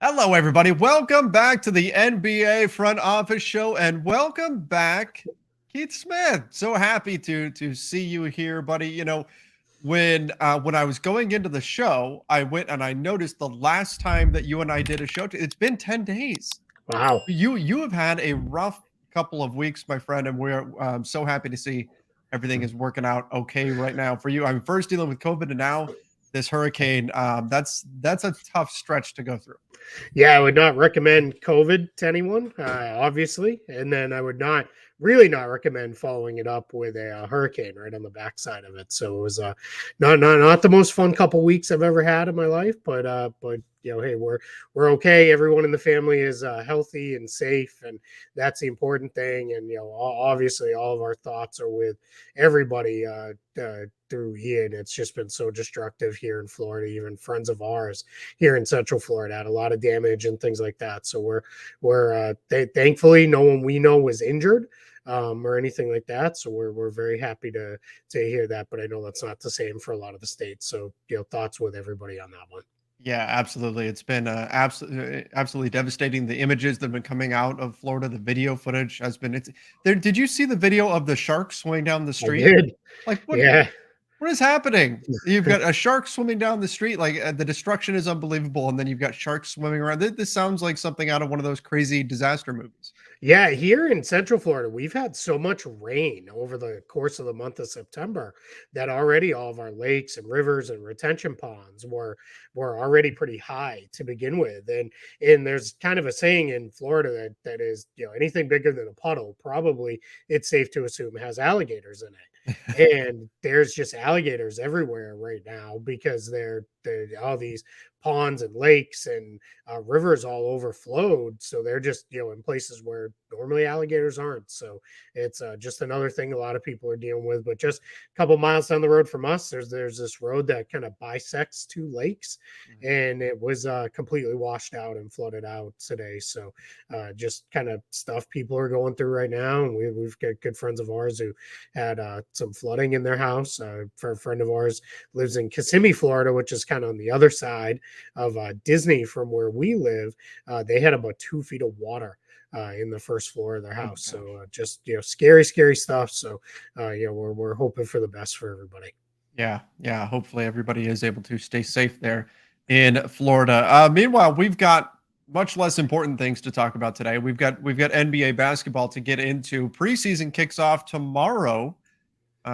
Hello, everybody. Welcome back to the NBA Front Office Show, and welcome back, Keith Smith. So happy to see you here, buddy. When I was going into the show, I went and I noticed the last time that you and I did a show. It's been 10 days. Wow. You have had a rough couple of weeks, my friend, and we're so happy to see everything is working out okay right now for you. I'm first dealing with COVID, and now this hurricane. That's a tough stretch to go through. Yeah, I would not recommend COVID to anyone, obviously. And then I would really not recommend following it up with a hurricane right on the backside of it. So it was not the most fun couple weeks I've ever had in my life, but hey, we're okay. Everyone in the family is healthy and safe, and that's the important thing. And obviously, all of our thoughts are with everybody through Ian. It's just been so destructive here in Florida. Even friends of ours here in Central Florida had a lot of damage and things like that. So we're thankfully no one we know was injured or anything like that. So we're very happy to hear that. But I know that's not the same for a lot of the states. So thoughts with everybody on that one. Yeah, absolutely. It's been absolutely devastating. The images that have been coming out of Florida, the video footage has been. It's there. Did you see the video of the shark swimming down the I street? did. Like what? Yeah. What is happening? You've got a shark swimming down the street. Like the destruction is unbelievable, and then you've got sharks swimming around. This sounds like something out of one of those crazy disaster movies. Yeah, here in Central Florida, we've had so much rain over the course of the month of September that already all of our lakes and rivers and retention ponds were already pretty high to begin with. And there's kind of a saying in Florida that is, anything bigger than a puddle, probably it's safe to assume has alligators in it. And there's just alligators everywhere right now because they're all these ponds and lakes and rivers all overflowed. So they're just, in places where normally alligators aren't. So it's just another thing a lot of people are dealing with. But just a couple miles down the road from us, there's this road that kind of bisects two lakes, and it was completely washed out and flooded out today. So just kind of stuff people are going through right now. And we've got good friends of ours who had some flooding in their house. For a friend of ours lives in Kissimmee, Florida, which is kind of on the other side of Disney from where we live. They had about 2 feet of water in the first floor of their house. So just scary stuff. So we're hoping for the best for everybody. Yeah. Hopefully, everybody is able to stay safe there in Florida. Meanwhile, we've got much less important things to talk about today. We've got NBA basketball to get into. Preseason kicks off tomorrow.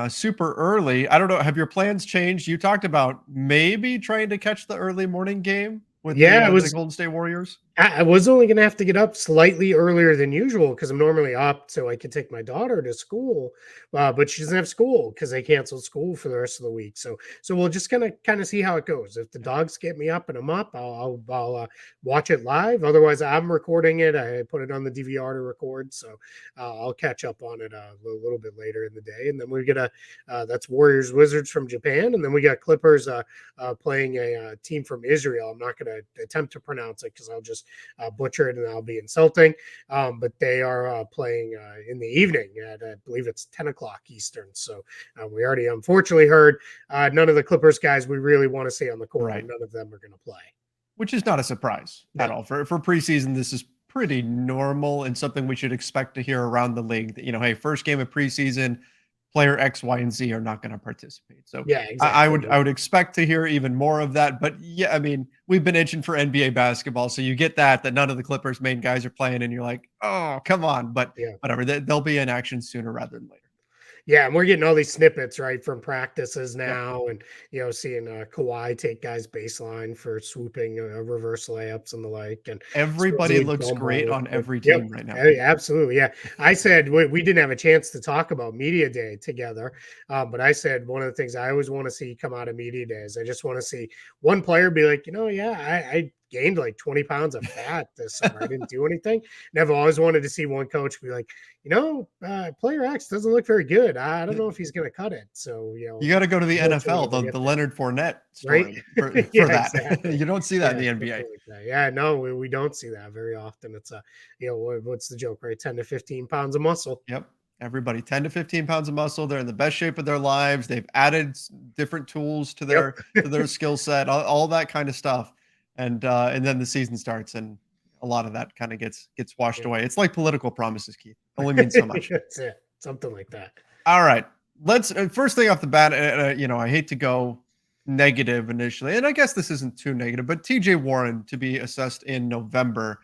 Super early. I don't know. Have your plans changed? You talked about maybe trying to catch the early morning game with Yeah, it the was Golden State Warriors. I was only going to have to get up slightly earlier than usual because I'm normally up so I could take my daughter to school, but she doesn't have school because they canceled school for the rest of the week. So we'll just kind of see how it goes. If the dogs get me up and I'm up, I'll watch it live. Otherwise, I'm recording it. I put it on the DVR to record, so I'll catch up on it a little bit later in the day. And then we get that's Warriors Wizards from Japan, and then we got Clippers playing a team from Israel. I'm not going to attempt to pronounce it because I'll just butcher it and I'll be insulting. But they are playing in the evening at, I believe it's 10 o'clock Eastern. So we already unfortunately heard none of the Clippers guys we really want to see on the court. Right. None of them are going to play. Which is not a surprise at all. For preseason, this is pretty normal and something we should expect to hear around the league. That, hey, first game of preseason, player X, Y, and Z are not going to participate. So yeah, I exactly. would expect to hear even more of that. But yeah, I mean, we've been itching for NBA basketball, so you get that none of the Clippers' main guys are playing, and you're like, oh, come on. But Yeah. whatever, they'll be in action sooner rather than later. Yeah, and we're getting all these snippets right from practices Yep. now, and seeing Kawhi take guys baseline for swooping reverse layups and the like, and Everybody supposedly looks Bumbo great looked on good. every Yep, team right now. absolutely. Yeah, I said we didn't have a chance to talk about media day together, but I said one of the things I always want to see come out of media day is I just want to see one player be like, yeah, I gained like 20 pounds of fat this summer. I didn't do anything. And I've always wanted to see one coach be like, player X doesn't look very good. I don't know if he's going to cut it. So, You got to go to the eventually NFL, we'll the get there, Leonard Fournette right? story for Yeah, that. exactly. You don't see that in Yeah, the something NBA. like that. Yeah, no, we don't see that very often. It's what's the joke, right? 10 to 15 pounds of muscle. Yep. Everybody 10 to 15 pounds of muscle. They're in the best shape of their lives. They've added different tools to Yep. their skill set, all that kind of stuff. and then the season starts, and a lot of that kind of gets washed Yeah. away. It's like political promises, Keith. Only means so much. That's it. Something like that. All right. Let's first thing off the bat, I hate to go negative initially, and I guess this isn't too negative, but TJ Warren to be assessed in November.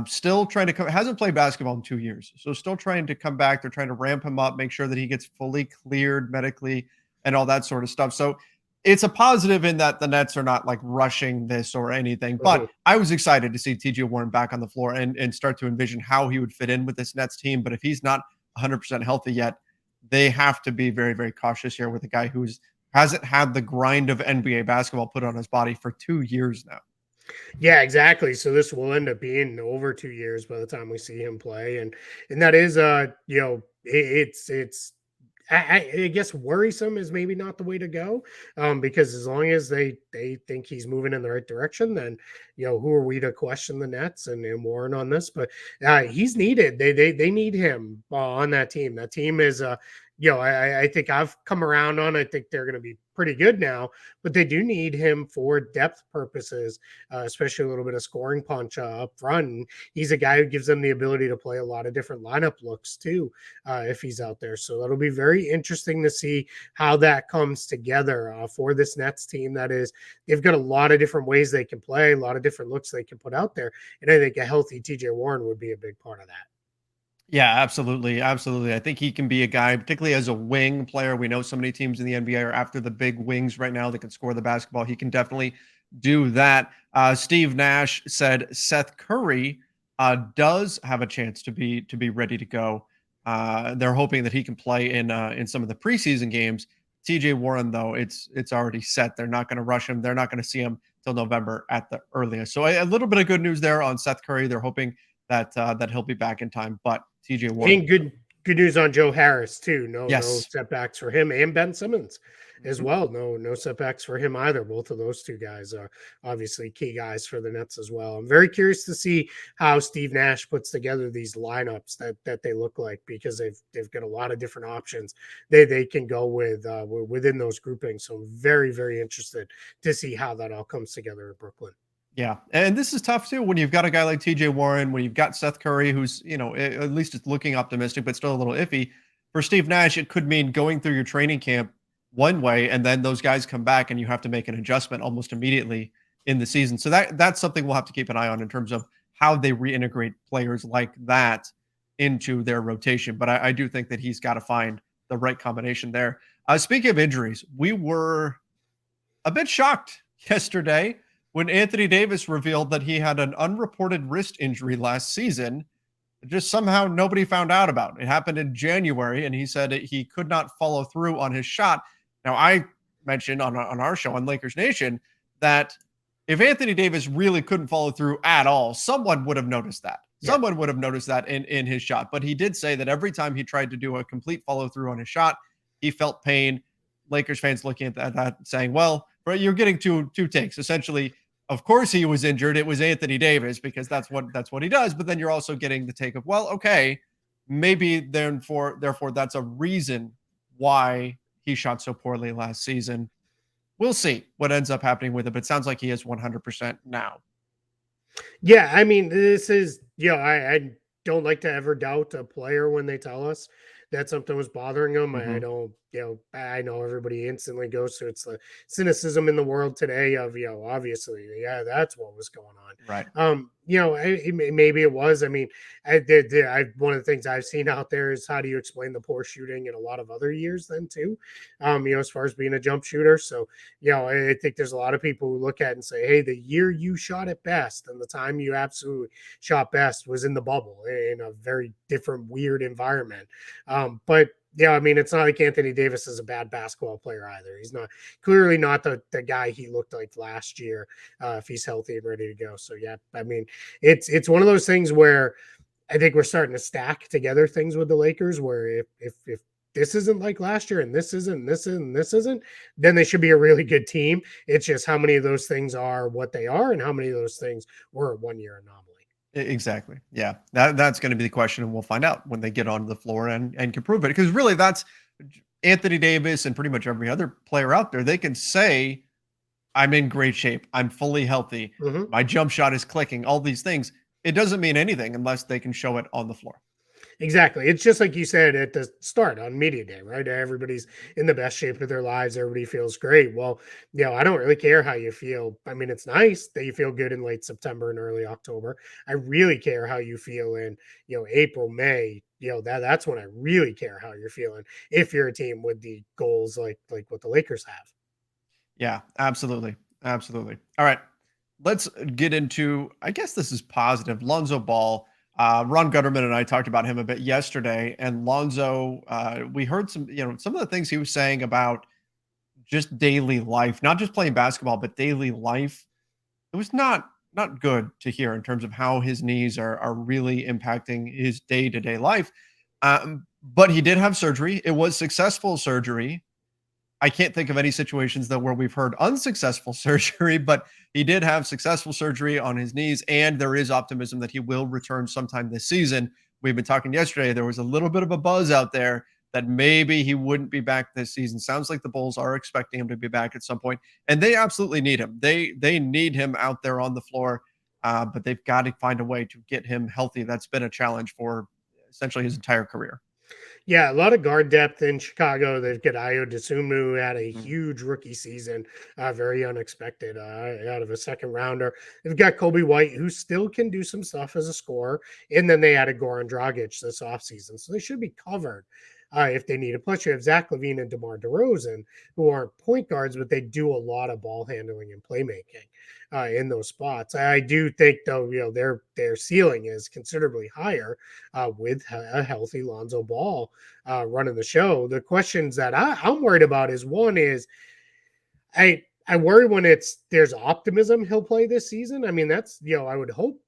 Still trying to come, hasn't played basketball in 2 years. So still trying to come back. They're trying to ramp him up, make sure that he gets fully cleared medically and all that sort of stuff. So it's a positive in that the Nets are not like rushing this or anything. But Mhm. I was excited to see TJ Warren back on the floor and start to envision how he would fit in with this Nets team. But if he's not 100% healthy yet, they have to be very, very cautious here with a guy who's hasn't had the grind of NBA basketball put on his body for 2 years now. Yeah, exactly. So this will end up being over 2 years by the time we see him play, and that is it's I guess worrisome is maybe not the way to go, because as long as they think he's moving in the right direction, then who are we to question the Nets and Warren on this? But he's needed. They need him on that team. That team is I think I've come around on. I think they're going to be pretty good now, but they do need him for depth purposes, especially a little bit of scoring punch up front. And he's a guy who gives them the ability to play a lot of different lineup looks too, if he's out there. So that'll be very interesting to see how that comes together for this Nets team. That is, they've got a lot of different ways they can play, a lot of different looks they can put out there. And I think a healthy TJ Warren would be a big part of that. Yeah, absolutely. Absolutely. I think he can be a guy, particularly as a wing player. We know so many teams in the NBA are after the big wings right now that can score the basketball. He can definitely do that. Steve Nash said Seth Curry does have a chance to be ready to go. They're hoping that he can play in some of the preseason games. TJ Warren, though, it's already set. They're not going to rush him. They're not going to see him till November at the earliest. So a little bit of good news there on Seth Curry. They're hoping that he'll be back in time. But TJ Warren, And good news on Joe Harris too. No yes. setbacks for him, and Ben Simmons as Mhm. well. No setbacks for him either. Both of those two guys are obviously key guys for the Nets as well. I'm very curious to see how Steve Nash puts together these lineups that they look like, because they've got a lot of different options they can go with within those groupings. So I'm very, very interested to see how that all comes together in Brooklyn. Yeah, and this is tough too when you've got a guy like TJ Warren, when you've got Seth Curry, who's at least it's looking optimistic, but still a little iffy. For Steve Nash, it could mean going through your training camp one way, and then those guys come back, and you have to make an adjustment almost immediately in the season. So that's something we'll have to keep an eye on in terms of how they reintegrate players like that into their rotation. But I do think that he's got to find the right combination there. Speaking of injuries, we were a bit shocked yesterday when Anthony Davis revealed that he had an unreported wrist injury last season. Just somehow nobody found out about. It happened in January, and he said he could not follow through on his shot. Now, I mentioned on our show on Lakers Nation that if Anthony Davis really couldn't follow through at all, someone would have noticed that. Yeah. Someone would have noticed that in his shot. But he did say that every time he tried to do a complete follow through on his shot, he felt pain. Lakers fans looking at that saying, well, bro, you're getting two takes. Essentially, of course he was injured. It was Anthony Davis because that's what he does. But then you're also getting the take of, well, okay, maybe therefore that's a reason why he shot so poorly last season. We'll see what ends up happening with it, but it sounds like he is 100% now. Yeah, I mean, this is, I don't like to ever doubt a player when they tell us that something was bothering them. I Mhm. don't, I know everybody instantly goes to it's the cynicism in the world today of, obviously, yeah, that's what was going on. Right. Maybe it was. I mean, one of the things I've seen out there is how do you explain the poor shooting in a lot of other years then too, as far as being a jump shooter. So, I think there's a lot of people who look at it and say, hey, the year you shot at best and the time you absolutely shot best was in the bubble in a very different, weird environment. But yeah, I mean, it's not like Anthony Davis is a bad basketball player either. He's not clearly not the guy he looked like last year if he's healthy and ready to go. So yeah, I mean, it's one of those things where I think we're starting to stack together things with the Lakers where if this isn't like last year and this isn't, this isn't, then they should be a really good team. It's just how many of those things are what they are and how many of those things were a 1 year anomaly. Exactly. Yeah. That's going to be the question, and we'll find out when they get onto the floor and can prove it. Because really, that's Anthony Davis and pretty much every other player out there. They can say I'm in great shape. I'm fully healthy. Mhm. My jump shot is clicking, all these things. It doesn't mean anything unless they can show it on the floor. Exactly. It's just like you said at the start on media day, right? Everybody's in the best shape of their lives. Everybody feels great. Well, I don't really care how you feel. I mean, it's nice that you feel good in late September and early October. I really care how you feel in, April, May. That's when I really care how you're feeling if you're a team with the goals like what the Lakers have. Yeah, absolutely. Absolutely. All right. Let's get into, I guess this is positive. Lonzo Ball. Ron Gutterman and I talked about him a bit yesterday. And Lonzo, we heard some of the things he was saying about just daily life, not just playing basketball, but daily life. It was not good to hear in terms of how his knees are really impacting his day-to-day life. But he did have surgery. It was successful surgery. I can't think of any situations though where we've heard unsuccessful surgery, but he did have successful surgery on his knees, and there is optimism that he will return sometime this season. We've been talking yesterday. There was a little bit of a buzz out there that maybe he wouldn't be back this season. Sounds like the Bulls are expecting him to be back at some point, and they absolutely need him. They need him out there on the floor, but they've got to find a way to get him healthy. That's been a challenge for essentially his entire career. Yeah, a lot of guard depth in Chicago. They've got Ayo Dosunmu, who had a Mm. huge rookie season, very unexpected out of a second rounder. They've got Kobe White, who still can do some stuff as a scorer. And then they added Goran Dragic this offseason. So they should be covered if they need it. Plus, you have Zach LaVine and DeMar DeRozan, who aren't point guards, but they do a lot of ball handling and playmaking in those spots. I do think, though, their ceiling is considerably higher with a healthy Lonzo Ball running the show. The questions that I'm worried about is one is I worry when there's optimism he'll play this season. I mean, that's I would hope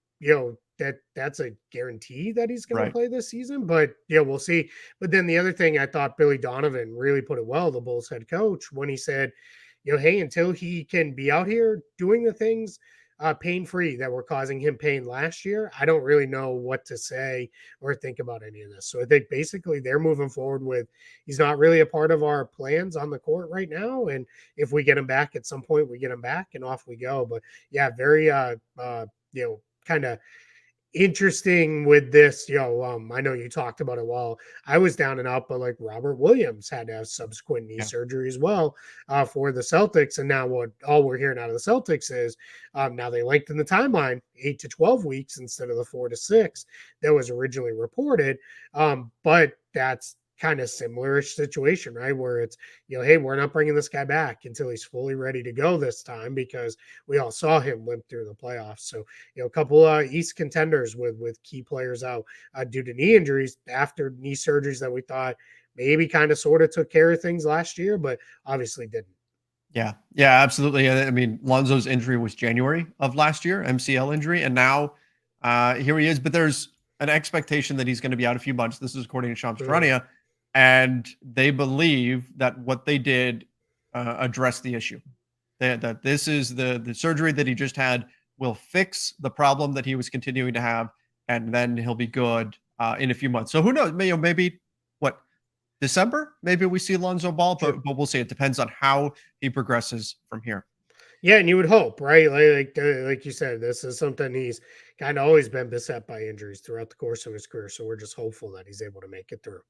that's a guarantee that he's going to Right. play this season, but we'll see. But then the other thing I thought Billy Donovan really put it well, the Bulls head coach, when he said, hey, until he can be out here doing the things pain free that were causing him pain last year, I don't really know what to say or think about any of this. So I think basically they're moving forward with he's not really a part of our plans on the court right now. And if we get him back at some point, we get him back and off we go. But yeah, very kind of interesting with this. I know you talked about it while I was down and out, but like Robert Williams had to have subsequent knee Yeah. surgery as well for the Celtics. And now what all we're hearing out of the Celtics is now they lengthened the timeline 8 to 12 weeks instead of the 4 to 6 that was originally reported. But that's kind of similar situation, right? Where it's, hey, we're not bringing this guy back until he's fully ready to go this time because we all saw him limp through the playoffs. So, a couple East contenders with key players out due to knee injuries after knee surgeries that we thought maybe kind of sort of took care of things last year, but obviously didn't. Yeah. Yeah, absolutely. I mean, Lonzo's injury was January of last year, MCL injury, and now here he is. But there's an expectation that he's going to be out a few months. This is according to Shams Mm. Charania, and they believe that what they did addressed the issue. That this is the surgery that he just had will fix the problem that he was continuing to have, and then he'll be good in a few months. So who knows? Maybe what December, maybe we see Lonzo Ball, Sure. but we'll see. It depends on how he progresses from here. Yeah, and you would hope, right? Like you said, this is something he's kind of always been beset by injuries throughout the course of his career. So we're just hopeful that he's able to make it through.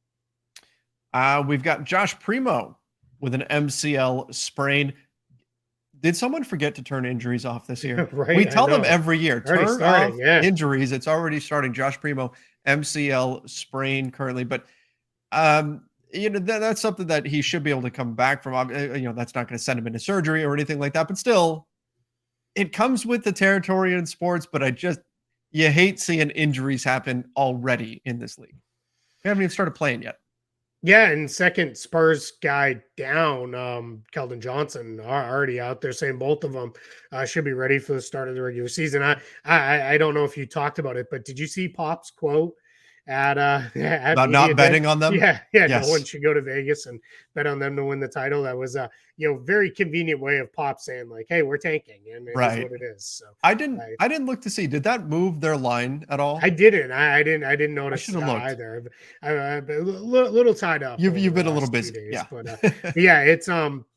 We've got Josh Primo with an MCL sprain. Did someone forget to turn injuries off this year? We Right, I tell them know. every year, Already turn starting, off yeah. injuries. It's already starting. Josh Primo, MCL sprain currently, but that's something that he should be able to come back from. That's not going to send him into surgery or anything like that, but still, it comes with the territory in sports. But you hate seeing injuries happen already in this league. We haven't even started playing yet. Yeah, and second Spurs guy down, Keldon Johnson are already out there saying both of them should be ready for the start of the regular season. I don't know if you talked about it, but did you see Pop's quote at at About media not day. betting on them? Yeah, no one Yes. should go to Vegas and bet on them to win the title. That was a very convenient way of Pop saying like, "Hey, we're tanking," and it is Right. what it is. So I didn't look to see, did that move their line at I all? didn't. I didn't I should notice have looked. either. I've been a little tied up over You've the been a little last few busy. days, Yeah. but yeah, it's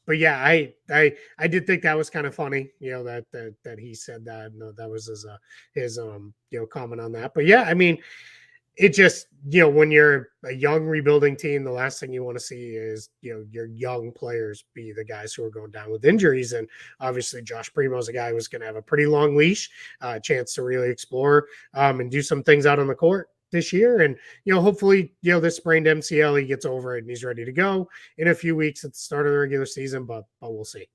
but yeah, I did think that was kind of funny, that he said that. No, that was his comment on that. But yeah, I mean, it just, when you're a young rebuilding team, the last thing you want to see is, your young players be the guys who are going down with injuries. And obviously Josh Primo is a guy who's going to have a pretty long leash, chance to really explore and do some things out on the court this year. And, hopefully, this sprained MCL, he gets over it and he's ready to go in a few weeks at the start of the regular season, but we'll see.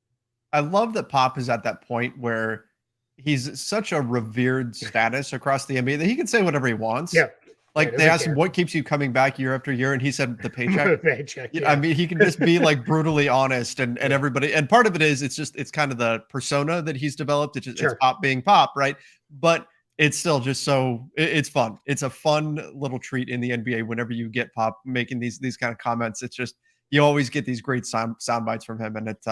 I love that Pop is at that point where he's such a revered status across the NBA that he can say whatever he wants. Yeah. Yeah, Like, they doesn't asked him, care. "What keeps you coming back year after year?" And he said, "The paycheck." Paycheck, I yeah. mean, he can just be, like, brutally honest, and Yeah. everybody, and part of it is it's kind of the persona that he's developed. It's Sure. Pop being Pop, right? But it's still just so it's fun. It's a fun little treat in the NBA whenever you get Pop making these kind of comments. It's just you always get these great sound bites from him, and it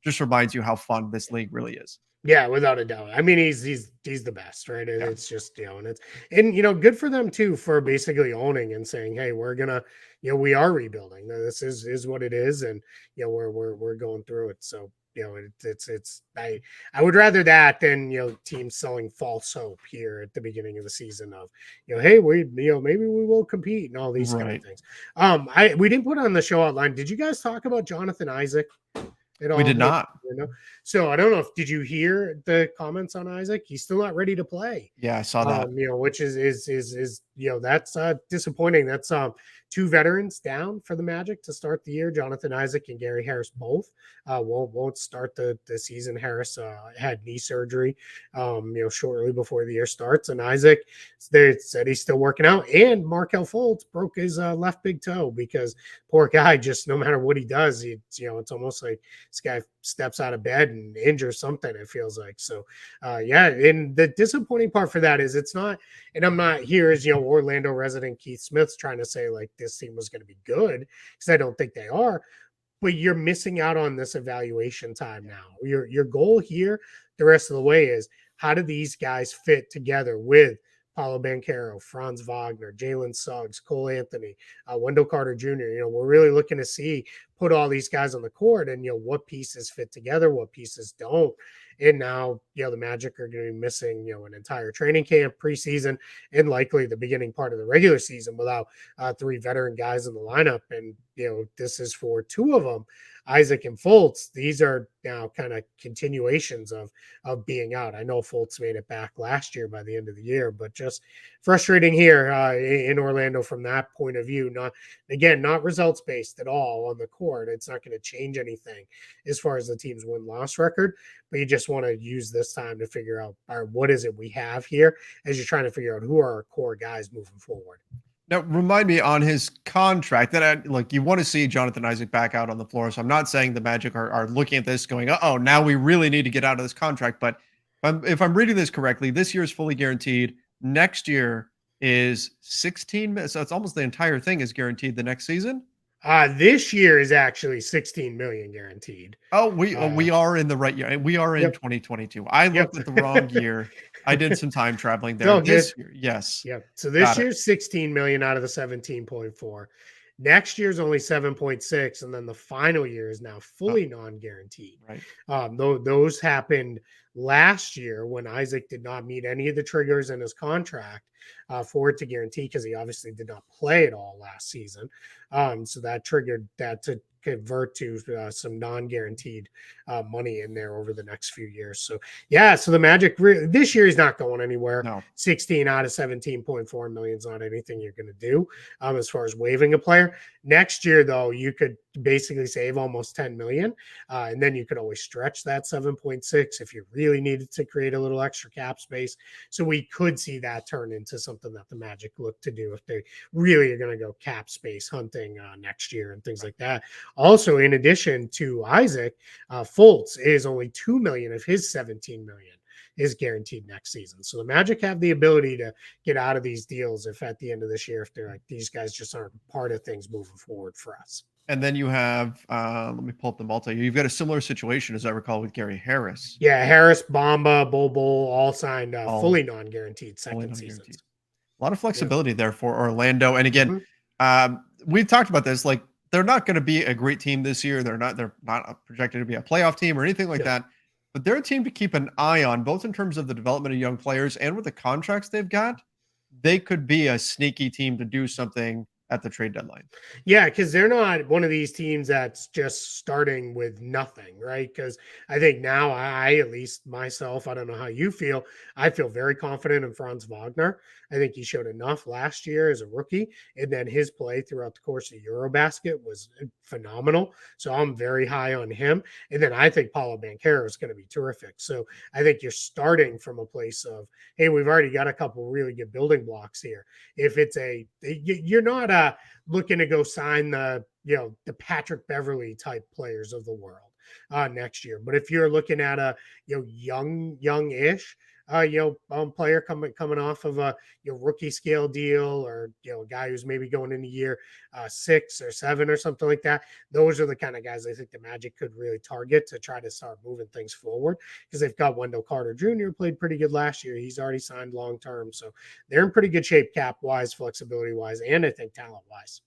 just reminds you how fun this league really is. Yeah, without a doubt. I mean, he's the best, right? Yeah. It's just, and good for them too for basically owning and saying, "Hey, we're gonna, we are rebuilding. This is what it is, and we're going through it." So, it's I would rather that than teams selling false hope here at the beginning of the season of, hey, we maybe we will compete and all these kind of Right. things. We didn't put on the show outline. Did you guys talk about Jonathan Isaac at We all did here? not. So I don't know if did you hear the comments on Isaac? He's still not ready to play. Yeah, I saw that. Which is that's disappointing. That's two veterans down for the Magic to start the year. Jonathan Isaac and Gary Harris both won't start the season. Harris had knee surgery shortly before the year starts, and Isaac, they said he's still working out. And Markelle Fultz broke his left big toe because poor guy, just no matter what he does, it's almost like this guy steps out of bed and injures something, it feels like. So yeah, and the disappointing part for that is it's not, and I'm not here as Orlando resident Keith Smith's trying to say like this team was going to be good, because I don't think they are, but you're missing out on this evaluation time now. Your goal here the rest of the way is, how do these guys fit together with Paulo Banchero, Franz Wagner, Jalen Suggs, Cole Anthony, Wendell Carter Jr. We're really looking to see, put all these guys on the court, and what pieces fit together, what pieces don't. And now, the Magic are going to be missing, an entire training camp, preseason, and likely the beginning part of the regular season without three veteran guys in the lineup. And, this is for two of them, Isaac and Fultz. These are now kind of continuations of being out. I know Fultz made it back last year by the end of the year, but just frustrating here in Orlando from that point of view. Not results based at all on the court. It's not going to change anything as far as the team's win-loss record, but you just want to use this time to figure out, all right, what is it we have here, as you're trying to figure out who are our core guys moving forward. Now, remind me on his contract that you want to see Jonathan Isaac back out on the floor. So I'm not saying the Magic are looking at this going, oh, now we really need to get out of this contract. But if I'm reading this correctly, this year is fully guaranteed. Next year is 16. So it's almost the entire thing is guaranteed the next season. This year is actually 16 million guaranteed. Oh, we are in the right year. We are in 2022. I looked at the wrong year. I did some time traveling there. This year, yes. Yep. So this year's 16 million out of the 17.4. Next year's only 7.6, and then the final year is now fully non-guaranteed. Right. Those happened last year when Isaac did not meet any of the triggers in his contract for it to guarantee, because he obviously did not play at all last season. So that triggered that to convert to some non-guaranteed money in there over the next few years. So yeah, so the Magic this year is not going anywhere. No. 16 out of 17.4 million is not anything you're going to do as far as waiving a player. Next year, though, you could basically save almost 10 million, and then you could always stretch that 7.6 if you really needed to create a little extra cap space. So we could see that turn into something that the Magic look to do if they really are going to go cap space hunting next year and things like that. Also, in addition to Isaac, Fultz is only 2 million of his 17 million is guaranteed next season. So the Magic have the ability to get out of these deals if at the end of this year, if they're like, these guys just aren't part of things moving forward for us. And then you have, let me pull up the multi. You've got a similar situation, as I recall, with Gary Harris. Yeah, Harris, Bamba, Bol all signed All fully non-guaranteed only second non seasons. guaranteed. A lot of Yeah. flexibility there for Orlando. And again, Mhm. we've talked about this. Like, they're not going to be a great team this year. They're not projected to be a playoff team or anything like No. that. But they're a team to keep an eye on, both in terms of the development of young players and with the contracts they've got. They could be a sneaky team to do something at the trade deadline. Yeah, because they're not one of these teams that's just starting with nothing, right? Because I think now at least myself, I don't know how you feel. I feel very confident in Franz Wagner. I think he showed enough last year as a rookie, and then his play throughout the course of Eurobasket was phenomenal. So I'm very high on him. And then I think Paulo Banchero is going to be terrific. So I think you're starting from a place of, hey, we've already got a couple really good building blocks here. If it's you're not looking to go sign the Patrick Beverly type players of the world next year. But if you're looking at a young-ish player coming off of a rookie scale deal, or a guy who's maybe going into year 6 or 7 or something like that, those are the kind of guys I think the Magic could really target to try to start moving things forward, because they've got Wendell Carter Jr. played pretty good last year. He's already signed long term, so they're in pretty good shape cap wise, flexibility wise, and I think talent wise.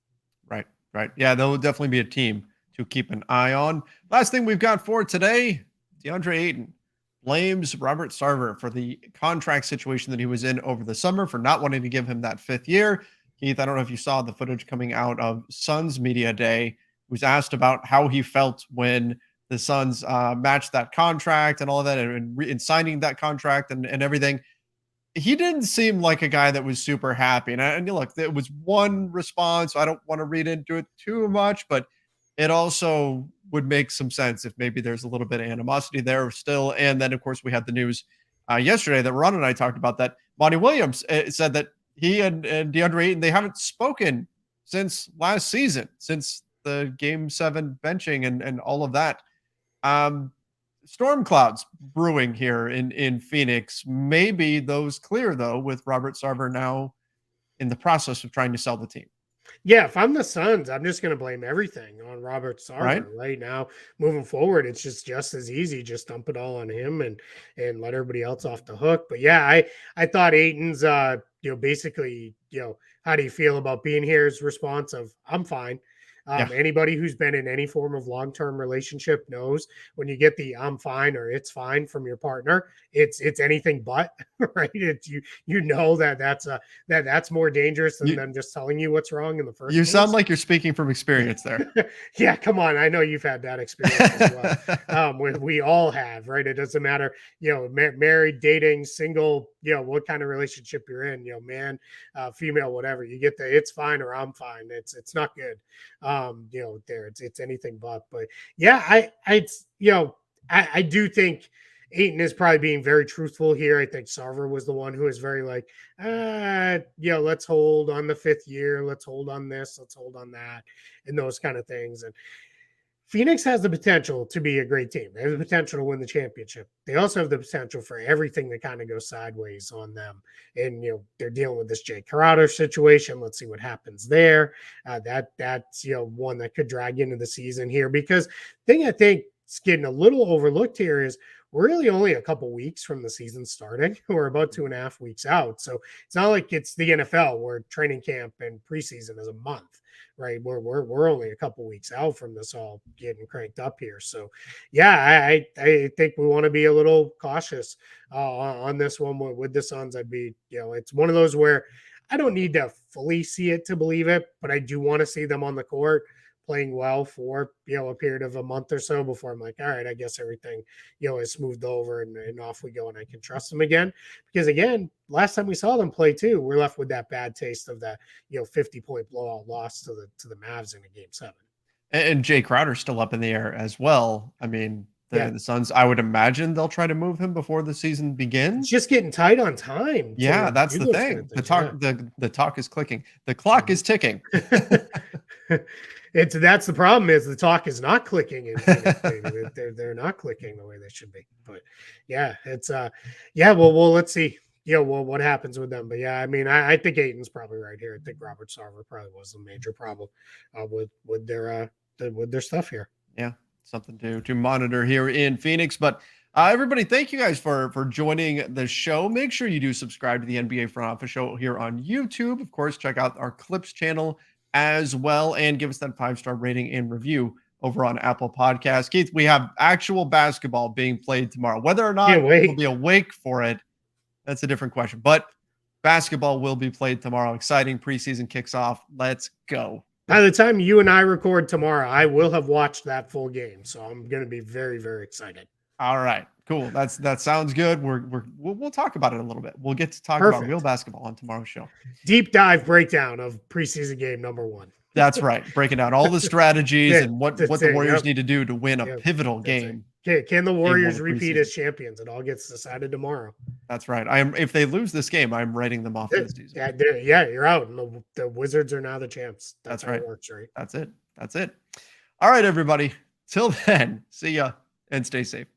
Right, right. Yeah, they'll definitely be a team to keep an eye on. Last thing we've got for today, Deandre Ayton blames Robert Sarver for the contract situation that he was in over the summer, for not wanting to give him that 5th year. Keith, I don't know if you saw the footage coming out of Suns Media Day. He was asked about how he felt when the Suns matched that contract and all of that, and signing that contract and everything. He didn't seem like a guy that was super happy. And look, there was one response. So I don't want to read into it too much, but it also would make some sense if maybe there's a little bit of animosity there still. And then, of course, we had the news yesterday that Ron and I talked about, that Monty Williams said that he and DeAndre Ayton, they haven't spoken since last season, since the Game 7 benching and all of that. Storm clouds brewing here in Phoenix. Maybe those clear, though, with Robert Sarver now in the process of trying to sell the team. Yeah, if I'm the Suns, I'm just going to blame everything on Robert Right? Sarver right now. Moving forward, it's just as easy. Just dump it all on him and let everybody else off the hook. But yeah, I thought Aiton's basically, how do you feel about being here? His response of, I'm fine. Yeah. Anybody who's been in any form of long-term relationship knows when you get the "I'm fine" or "it's fine" from your partner, it's anything but, right. It's you know that's more dangerous than them just telling you what's wrong in the first You place. sound like you're speaking from experience there. Yeah, come on. I know you've had that experience as well. We all have, right? It doesn't matter, married, dating, single, what kind of relationship you're in, man, female, whatever. You get the "it's fine" or "I'm fine." It's not good. It's anything but. But yeah, I do think Ayton is probably being very truthful here. I think Sarver was the one who was very like, let's hold on the 5th year. Let's hold on this. Let's hold on that, and those kind of things. And Phoenix has the potential to be a great team. They have the potential to win the championship. They also have the potential for everything to kind of go sideways on them. And they're dealing with this Jay Crowder situation. Let's see what happens there. That's one that could drag into the season here, because thing I think is getting a little overlooked here is we're really only a couple weeks from the season starting. We're about 2.5 weeks out. So it's not like it's the NFL where training camp and preseason is a month, right? We're only a couple weeks out from this all getting cranked up here. So yeah, I think we want to be a little cautious on this one with the Suns. I'd be, it's one of those where I don't need to fully see it to believe it, but I do want to see them on the court playing well for a period of a month or so before I'm like, all right, I guess everything is smoothed over and off we go, and I can trust them again. Because again, last time we saw them play too, we're left with that bad taste of that 50-point blowout loss to the Mavs in a Game 7. And Jay Crowder's still up in the air as well. I mean, the Suns, I would imagine they'll try to move him before the season begins. It's just getting tight on time. Yeah, that's the thing. The talk is clicking. The clock is ticking. That's the problem is the talk is not clicking in Phoenix, baby. They're not clicking the way they should be. But yeah, it's yeah. Well, let's see. Yeah, well, what happens with them? But yeah, I mean, I think Aiton's probably right here. I think Robert Sarver probably was the major problem with their stuff here. Yeah, something to monitor here in Phoenix. But everybody, thank you guys for joining the show. Make sure you do subscribe to the NBA Front Office Show here on YouTube. Of course, check out our Clips channel as well, and give us that 5-star rating and review over on Apple Podcasts. Keith, we have actual basketball being played tomorrow. Whether or not Can't wait. we'll be awake for it, that's a different question. But basketball will be played tomorrow. Exciting preseason kicks off. Let's go. By the time you and I record tomorrow, I will have watched that full game, so I'm going to be very, very excited. All right, cool. That sounds good. We'll talk about it a little bit. We'll get to talk about real basketball on tomorrow's show. Deep dive breakdown of preseason game number 1. That's right. Breaking down all the strategies and what the Warriors need to do to win a pivotal game. Can the Warriors repeat as champions? It all gets decided tomorrow. That's right. If they lose this game, I'm writing them off this season. Yeah, you're out. And the Wizards are now the champs. That's right. It works, right? That's it. All right, everybody. Till then, see ya and stay safe.